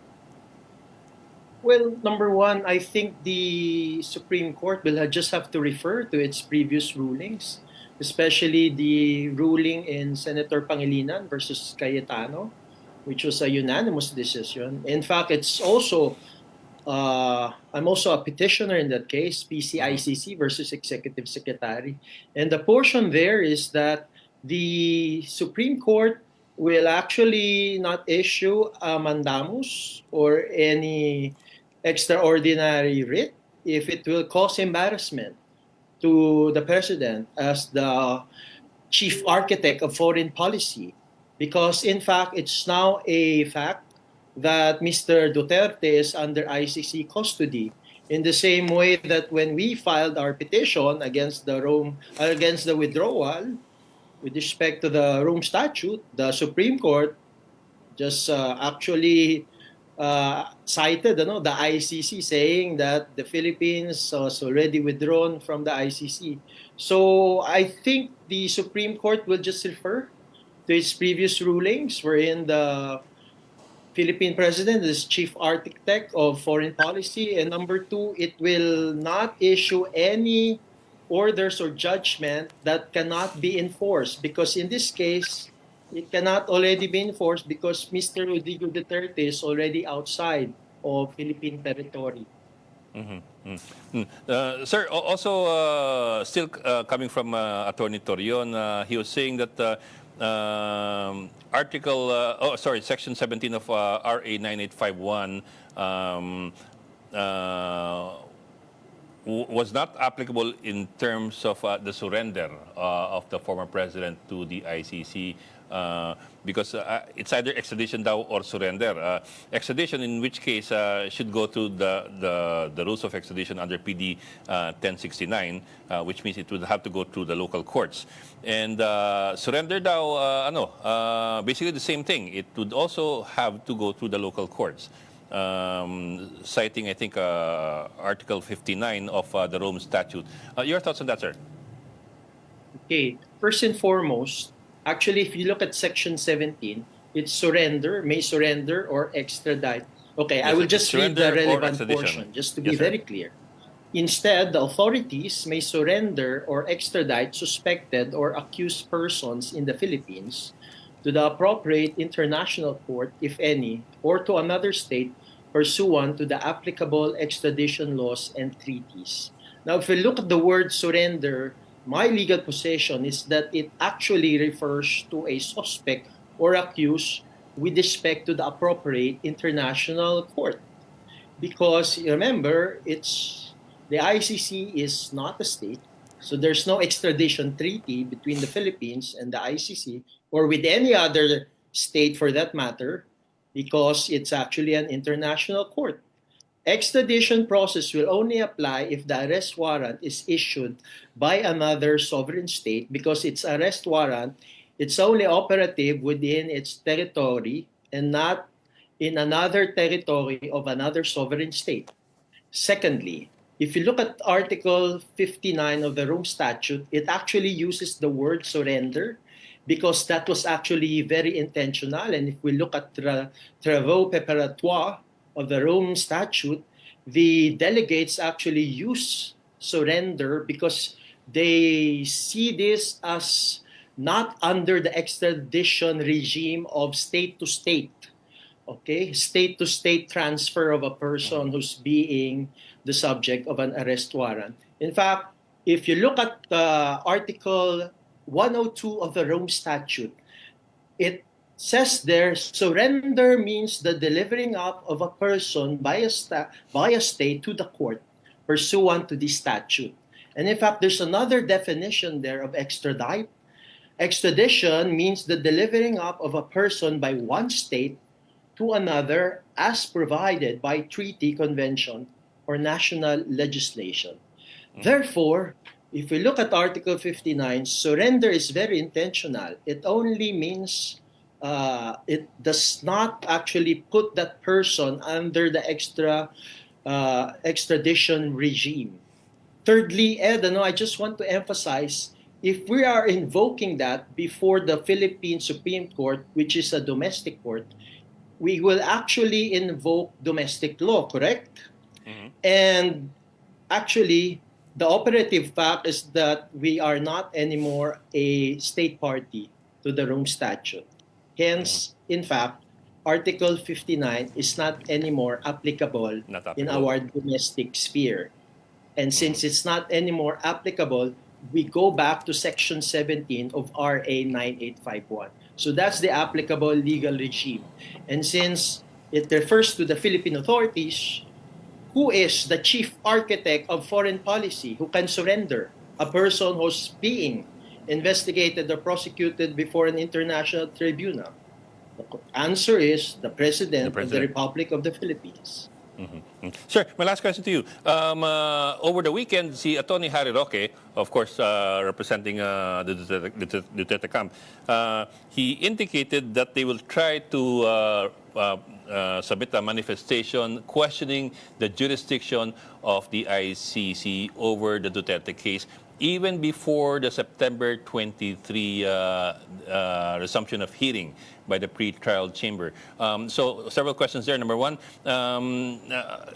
Well, number one, I think the Supreme Court will just have to refer to its previous rulings, especially the ruling in Senator Pangilinan versus Cayetano, which was a unanimous decision. In fact, it's also, I'm also a petitioner in that case, PCICC versus Executive Secretary. And the portion there is that the Supreme Court will actually not issue a mandamus or any extraordinary writ if it will cause embarrassment to the president as the chief architect of foreign policy. Because in fact, it's now a fact that Mr. Duterte is under ICC custody in the same way that when we filed our petition against the withdrawal with respect to the Rome Statute, the Supreme Court just actually cited the ICC saying that the Philippines was already withdrawn from the ICC. So I think the Supreme Court will just refer to its previous rulings wherein the Philippine president is chief architect of foreign policy. And number two, it will not issue any orders or judgment that cannot be enforced, because in this case, it cannot already be enforced because Mr. Rodrigo Duterte is already outside of Philippine territory. Sir, also still coming from Attorney Torion, he was saying that Section 17 of RA 9851 was not applicable in terms of the surrender of the former president to the ICC because it's either extradition or surrender. Extradition, in which case, should go to the rules of extradition under PD 1069, which means it would have to go through the local courts. And surrender basically the same thing. It would also have to go through the local courts. Citing, I think, Article 59 of the Rome Statute. Your thoughts on that, sir? Okay. First and foremost, actually, if you look at Section 17, it's may surrender, or extradite. Okay, yes, I will just read the relevant portion, just to be very clear. Instead, the authorities may surrender or extradite suspected or accused persons in the Philippines to the appropriate international court, if any, or to another state pursuant to the applicable extradition laws and treaties. Now, if we look at the word surrender, my legal position is that it actually refers to a suspect or accused with respect to the appropriate international court. Because remember, it's the ICC is not a state, so there's no extradition treaty between the Philippines and the ICC or with any other state for that matter, because it's actually an international court. Extradition process will only apply if the arrest warrant is issued by another sovereign state, because its arrest warrant, it's only operative within its territory and not in another territory of another sovereign state. Secondly, if you look at Article 59 of the Rome Statute, it actually uses the word surrender because that was actually very intentional. And if we look at travaux préparatoires of the Rome Statute, the delegates actually use surrender because they see this as not under the extradition regime of state to state, okay? State to state transfer of a person who's being the subject of an arrest warrant. In fact, if you look at Article 102 of the Rome Statute, it says there, surrender means the delivering up of a person by a state to the court pursuant to the statute. And in fact, there's another definition there of extradite. Extradition means the delivering up of a person by one state to another as provided by treaty, convention, or national legislation. Therefore, if we look at Article 59, surrender is very intentional. It only means it does not actually put that person under the extradition regime. Thirdly, Ed, I just want to emphasize, if we are invoking that before the Philippine Supreme Court, which is a domestic court, we will actually invoke domestic law, correct? Mm-hmm. And actually, the operative fact is that we are not anymore a state party to the Rome Statute. Hence, in fact, Article 59 is not anymore applicable in our domestic sphere. And since it's not anymore applicable, we go back to Section 17 of RA 9851. So that's the applicable legal regime. And since it refers to the Philippine authorities, who is the chief architect of foreign policy who can surrender a person who's being investigated or prosecuted before an international tribunal? The answer is the President of the Republic of the Philippines. Mm-hmm. Sir, my last question to you. Over the weekend, si Atty. Harry Roque, of course, representing the Duterte camp, he indicated that they will try to submit a manifestation questioning the jurisdiction of the ICC over the Duterte case, even before the September 23 resumption of hearing by the pre-trial chamber. So several questions there. Number one,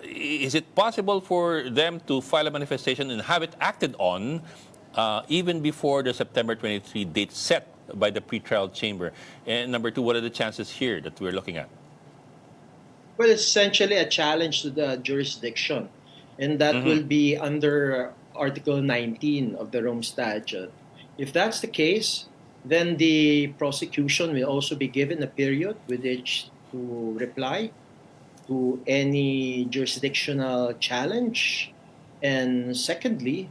is it possible for them to file a manifestation and have it acted on even before the September 23 date set by the pre-trial chamber? And number two, what are the chances here that we're looking at? Well, it's essentially a challenge to the jurisdiction, and that will be under Article 19 of the Rome Statute. If that's the case, then the prosecution will also be given a period with which to reply to any jurisdictional challenge. And secondly,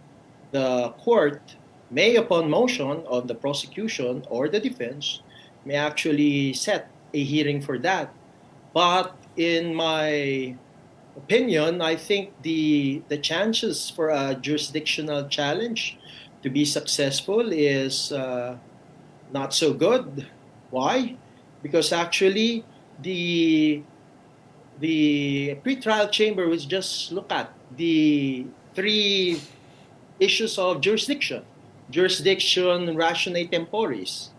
the court may, upon motion of the prosecution or the defense, may actually set a hearing for that. But in my opinion, I think the chances for a jurisdictional challenge to be successful is not so good. Why? Because actually the pre-trial chamber will just look at the three issues of jurisdiction. Jurisdiction ratione temporis.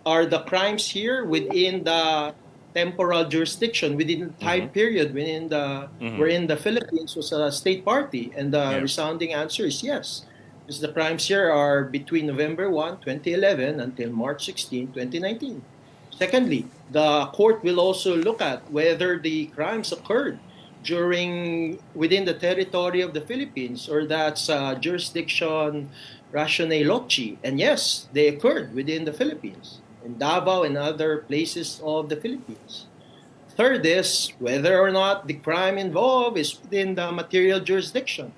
Are the crimes here within the temporal jurisdiction, within the time period wherein the Philippines was a state party? And the resounding answer is yes. Because the crimes here are between November 1, 2011 until March 16, 2019. Secondly, the court will also look at whether the crimes occurred within the territory of the Philippines, or that's jurisdiction rationale loci. And yes, they occurred within the Philippines, in Davao and other places of the Philippines. Third is whether or not the crime involved is within the material jurisdiction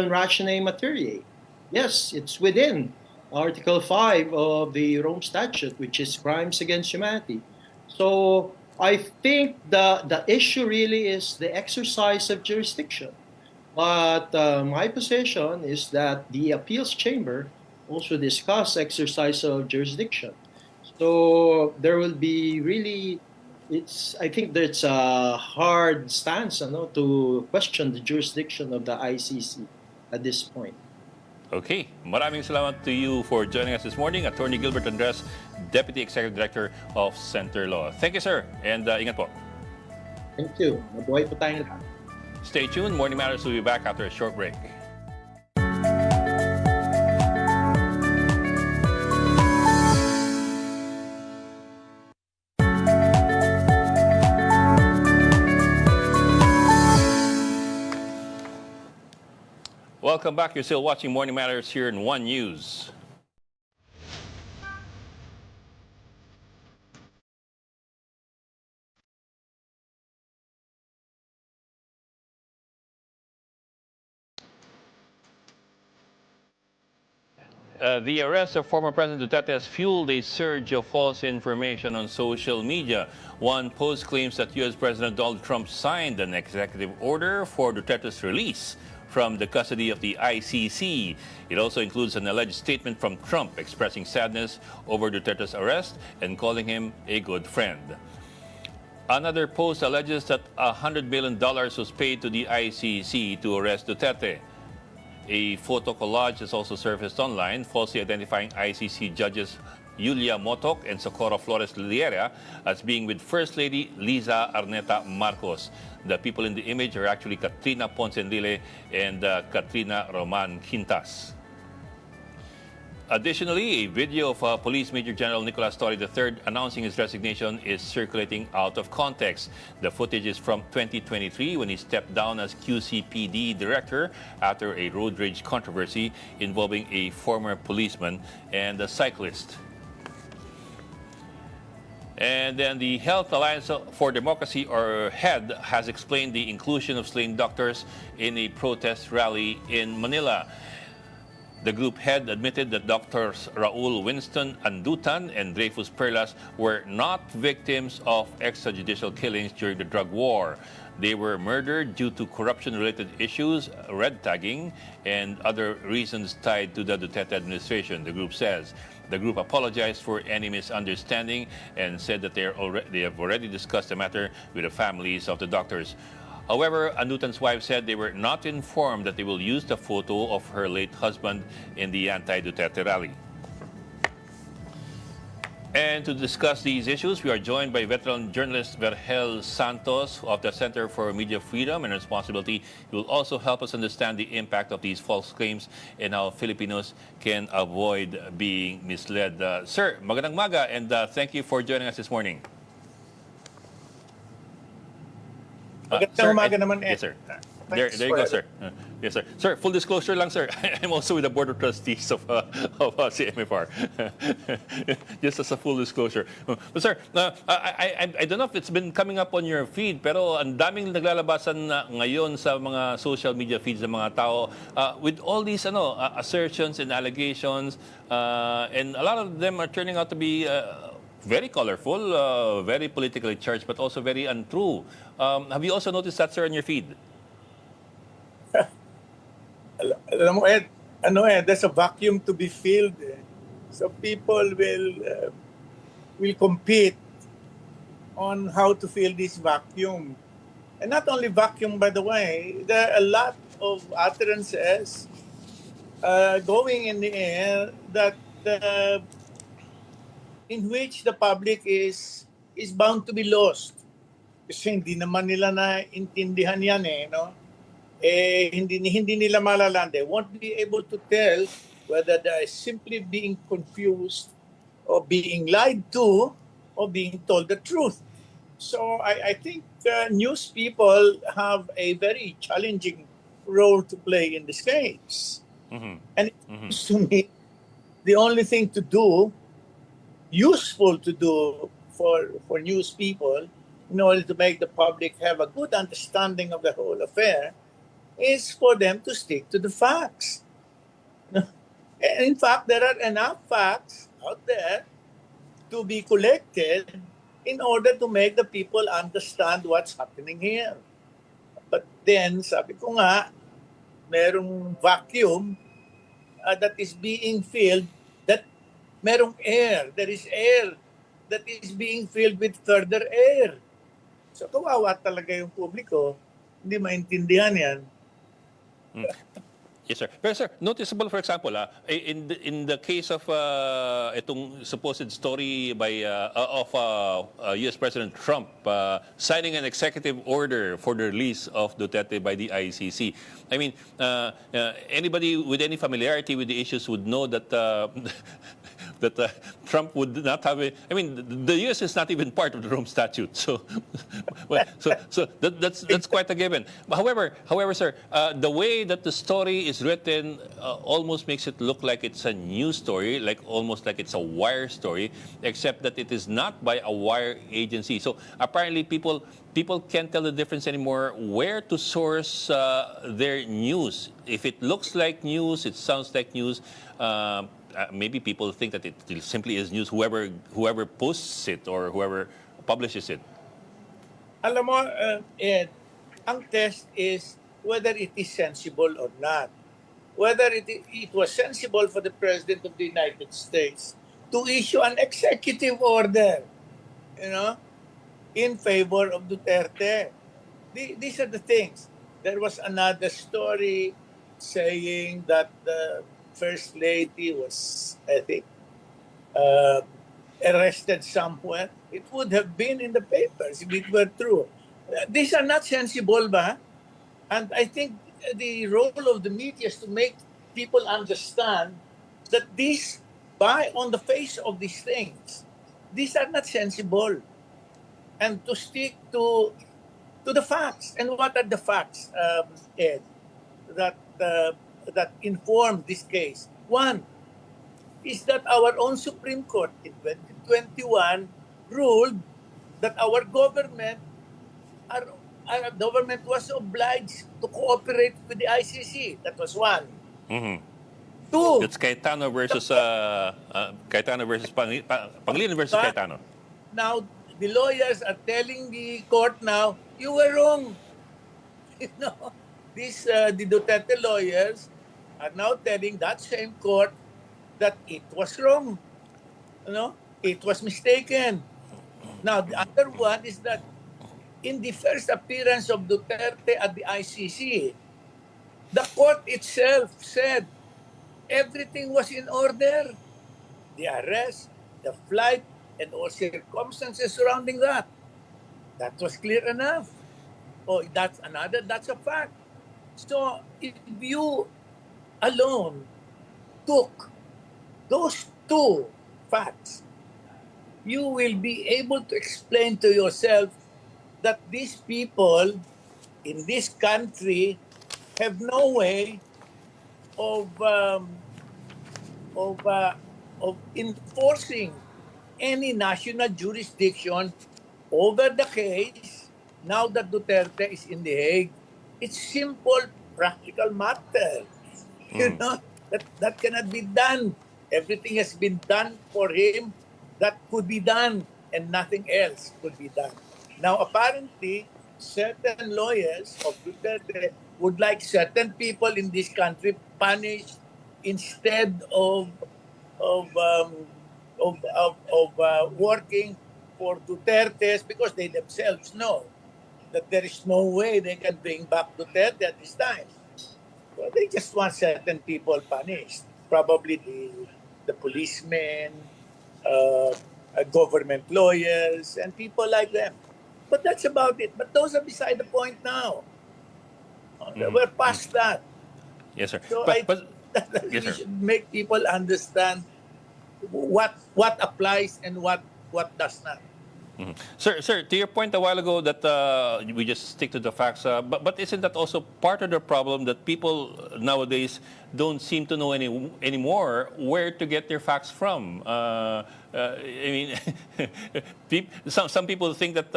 rationale materiae. Yes, it's within Article 5 of the Rome Statute, which is crimes against humanity. So I think the issue really is the exercise of jurisdiction. But my position is that the appeals chamber also discuss exercise of jurisdiction. So there will be really, I think there's a hard stance to question the jurisdiction of the ICC at this point. Okay, maraming salamat to you for joining us this morning, Attorney Gilbert Andres, Deputy Executive Director of Center Law. Thank you, sir, and ingat po. Thank you. Mabuhay po tayong lahat. Stay tuned. Morning Matters will be back after a short break. Welcome back. You're still watching Morning Matters here in One News. The arrest of former President Duterte has fueled a surge of false information on social media. One post claims that U.S. President Donald Trump signed an executive order for Duterte's release from the custody of the ICC. It also includes an alleged statement from Trump expressing sadness over Duterte's arrest and calling him a good friend. Another post alleges that $100 million was paid to the ICC to arrest Duterte. A photo collage has also surfaced online, falsely identifying ICC judges Yulia Motok and Socorro Flores Liera as being with First Lady Liza Arneta Marcos. The people in the image are actually Katrina Ponce-Enrile and Katrina Roman Quintas. Additionally, a video of Police Major General Nicolas Torre III announcing his resignation is circulating out of context. The footage is from 2023 when he stepped down as QCPD director after a road rage controversy involving a former policeman and a cyclist. And then the Health Alliance for Democracy, or HED, has explained the inclusion of slain doctors in a protest rally in Manila. The group head admitted that Drs. Raul Winston Andutan and Dreyfus Perlas were not victims of extrajudicial killings during the drug war. They were murdered due to corruption-related issues, red tagging, and other reasons tied to the Duterte administration, the group says. The group apologized for any misunderstanding and said that they have already discussed the matter with the families of the doctors. However, Andutan's wife said they were not informed that they will use the photo of her late husband in the anti-Duterte rally. And to discuss these issues, we are joined by veteran journalist Vergel Santos of the Center for Media Freedom and Responsibility. He will also help us understand the impact of these false claims and how Filipinos can avoid being misled. Sir, magandang maga, and thank you for joining us this morning. Magandang umaga naman, Yes, sir. There you go, sir. Yes, sir. Sir, full disclosure lang, sir. I'm also with the Board of Trustees of CMFR. Just as a full disclosure. But sir, I don't know if it's been coming up on your feed, pero ang daming naglalabasan ngayon sa mga social media feeds ng mga tao with all these assertions and allegations, and a lot of them are turning out to be very colorful, very politically charged, but also very untrue. Have you also noticed that, sir, on your feed? Alam mo, Ed, there's a vacuum to be filled. So people will compete on how to fill this vacuum. And not only vacuum, by the way, there are a lot of utterances going in the air that in which the public is bound to be lost. Kasi hindi naman nila naintindihan yan no? Hindi nila malalaan. They won't be able to tell whether they are simply being confused or being lied to or being told the truth. So I think news people have a very challenging role to play in this case. And it seems to me the only thing to do, useful to do for news people, in order to make the public have a good understanding of the whole affair, is for them to stick to the facts. And in fact, there are enough facts out there to be collected in order to make the people understand what's happening here. But then, sabi ko nga, merong vacuum that is being filled, that merong air, there is air that is being filled with further air. So kawawa talaga yung publiko, hindi maintindihan yan. Yes, sir. Pero sir, noticeable, for example, in the case of itong supposed story by of U.S. President Trump signing an executive order for the release of Duterte by the ICC. I mean, anybody with any familiarity with the issues would know that that Trump would not have a. I mean, the U.S. is not even part of the Rome Statute, so that's quite a given. However, sir, the way that the story is written almost makes it look like it's a news story, almost like it's a wire story, except that it is not by a wire agency. So apparently, people can't tell the difference anymore where to source their news. If it looks like news, it sounds like news. Maybe people think that it simply is news, whoever posts it or whoever publishes it. Alam mo, Ed, ang test is whether it is sensible or not. Whether it was sensible for the President of the United States to issue an executive order, in favor of Duterte. These are the things. There was another story saying that the First Lady was, I think, arrested somewhere. It would have been in the papers if it were true. These are not sensible, ba? And I think the role of the media is to make people understand that on the face of these things, these are not sensible. And to stick to the facts. And what are the facts, Ed, that inform this case? One is that our own Supreme Court in 2021 ruled that our government was obliged to cooperate with the ICC. That was one. Two. It's Cayetano versus Pangilinan versus Cayetano. Now, the lawyers are telling the court now, you were wrong. The Duterte lawyers are now telling that same court that it was wrong. It was mistaken. Now, the other one is that in the first appearance of Duterte at the ICC, the court itself said everything was in order. The arrest, the flight, and all circumstances surrounding that. That was clear enough. That's a fact. So if you alone took those two facts, you will be able to explain to yourself that these people in this country have no way of enforcing any national jurisdiction over the case now that Duterte is in The Hague. It's simple, practical matter. That cannot be done. Everything has been done for him that could be done, and nothing else could be done. Now, apparently, certain lawyers of Duterte would like certain people in this country punished instead of working for Duterte's, because they themselves know that there is no way they can bring back Duterte at this time. So they just want certain people punished. Probably the policemen, government lawyers, and people like them. But that's about it. But those are beside the point now. We're past that. Yes, sir. So yes, we sir. should make people understand what applies and what does not. Sir, to your point a while ago that we just stick to the facts, but isn't that also part of the problem that people nowadays don't seem to know anymore where to get their facts from? I mean, some people think that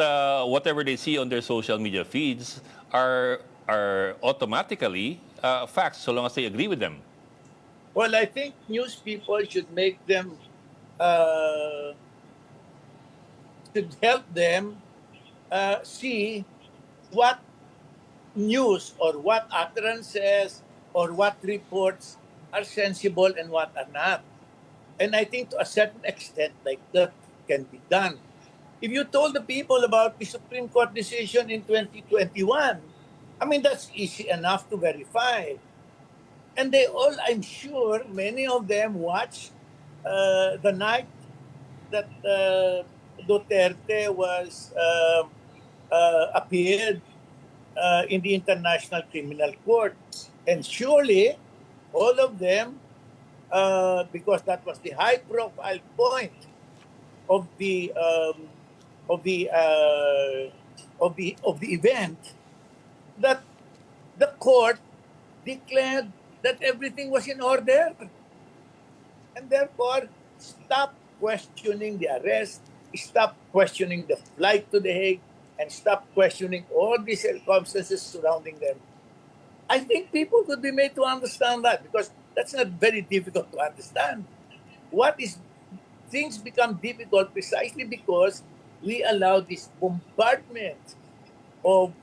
whatever they see on their social media feeds are automatically facts so long as they agree with them. Well, I think news people should make them, should help them see what news or what utterances or what reports are sensible and what are not. And I think to a certain extent, like that can be done. If you told the people about the Supreme Court decision in 2021, I mean, that's easy enough to verify. And they all, I'm sure, many of them watched the night that Duterte was appeared in the International Criminal Court. And surely, all of them, because that was the high-profile point of the event, that the court declared that everything was in order, and therefore stop questioning the arrest, stop questioning the flight to The Hague, and stop questioning all the circumstances surrounding them. I think people could be made to understand that, because that's not very difficult to understand. Things become difficult precisely because we allow this bombardment of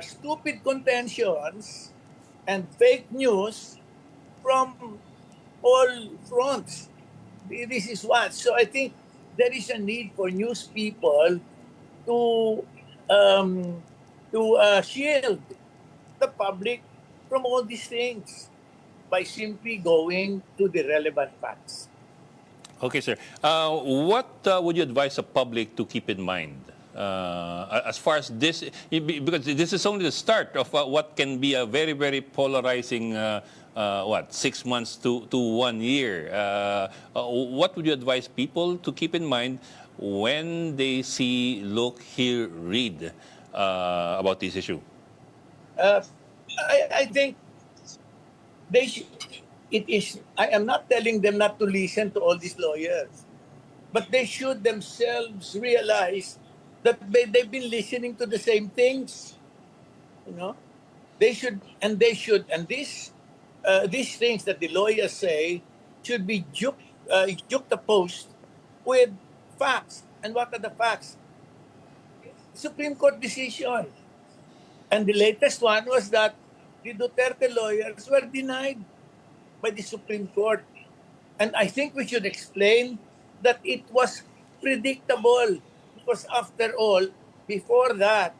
stupid contentions and fake news from all fronts. This is what. So I think there is a need for news people to shield the public from all these things by simply going to the relevant facts. Okay, sir. What would you advise the public to keep in mind as far as this? Because this is only the start of what can be a very, very polarizing, 6 months to 1 year. What would you advise people to keep in mind when they see, look, hear, read about this issue? I think they should. I am not telling them not to listen to all these lawyers, but they should themselves realize that they've been listening to the same things. You know, these things that the lawyers say should be juxtaposed with facts. And what are the facts? Supreme Court decision. And the latest one was that the Duterte lawyers were denied by the Supreme Court. And I think we should explain that it was predictable, because after all, before that,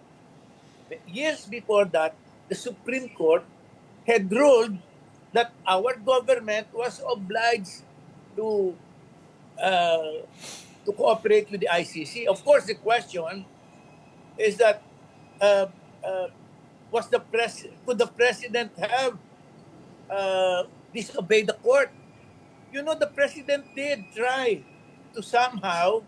years before that, the Supreme Court had ruled that our government was obliged to cooperate with the ICC. Of course, the question is that could the president have disobeyed the court? You know, the president did try to somehow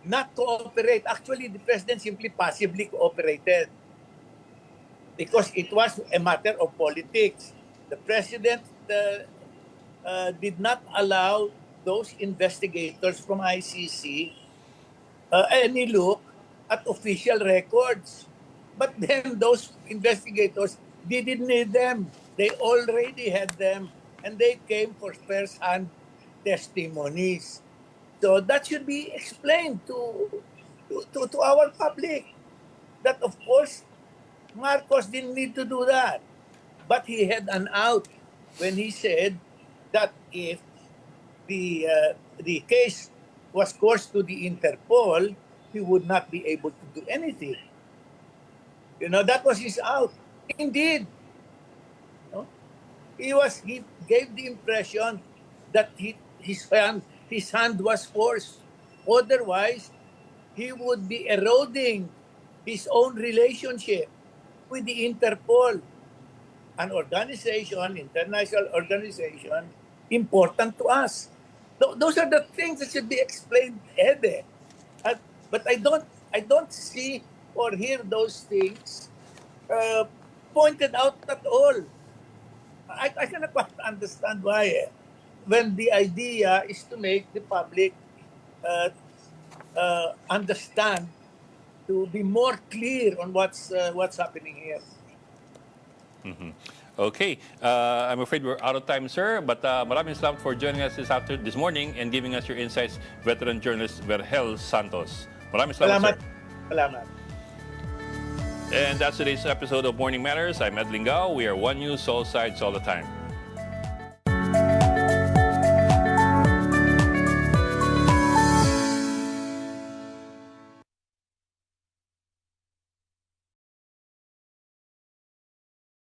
not cooperate. Actually, the president simply passively cooperated because it was a matter of politics. The president did not allow those investigators from ICC any look at official records. But then those investigators didn't need them. They already had them, and they came for first-hand testimonies. So that should be explained to our public. That, of course, Marcos didn't need to do that. But he had an out when he said that if the case was coursed to the Interpol, he would not be able to do anything. You know, that was his out. Indeed, no? He gave the impression that his hand was forced. Otherwise, he would be eroding his own relationship with the Interpol, an organization, international organization, important to us. Those are the things that should be explained, Ede. But I don't see or hear those things pointed out at all. I cannot quite understand why. When the idea is to make the public understand, to be more clear on what's happening here. Okay, I'm afraid we're out of time, sir. But maraming salamat for joining us this morning and giving us your insights, veteran journalist Vergel Santos. Maraming salamat, sir. Salamat. And that's today's episode of Morning Matters. I'm Ed Lingao. We are One News, all sides, all the time.